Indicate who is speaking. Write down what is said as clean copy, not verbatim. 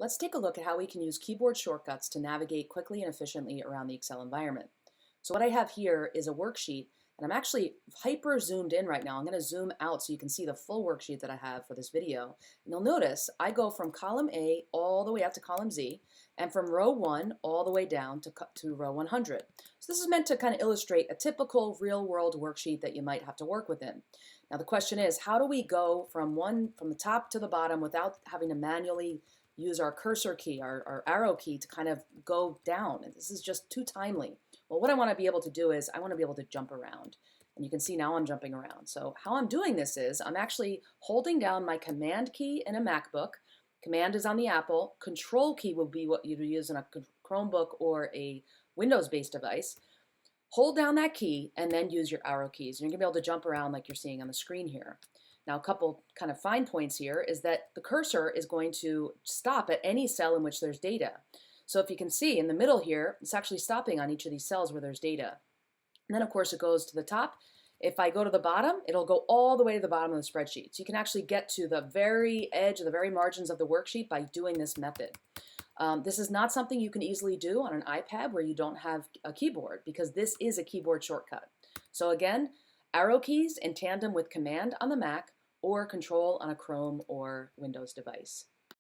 Speaker 1: Let's take a look at how we can use keyboard shortcuts to navigate quickly and efficiently around the Excel environment. So what I have here is a worksheet, and I'm actually hyper zoomed in right now. I'm going to zoom out so you can see the full worksheet that I have for this video. And you'll notice I go from column A all the way up to column Z, and from row 1 all the way down to row 100. So this is meant to kind of illustrate a typical real-world worksheet that you might have to work within. Now the question is, how do we go from the top to the bottom without having to manually use our cursor key, our arrow key to kind of go down? And this is just too timely. Well, what I want to be able to do is I want to be able to jump around. And you can see now I'm jumping around. So how I'm doing this is I'm actually holding down my Command key in a MacBook. Command is on the Apple. Control key will be what you'd use in a Chromebook or a Windows-based device. Hold down that key and then use your arrow keys. And you're going to be able to jump around like you're seeing on the screen here. Now, a couple kind of fine points here is that the cursor is going to stop at any cell in which there's data. So if you can see in the middle here, it's actually stopping on each of these cells where there's data. And then, of course, it goes to the top. If I go to the bottom, it'll go all the way to the bottom of the spreadsheet. So you can actually get to the very edge, the very margins of the worksheet by doing this method. This is not something you can easily do on an iPad where you don't have a keyboard, because this is a keyboard shortcut. So again, arrow keys in tandem with Command on the Mac or Control on a Chrome or Windows device.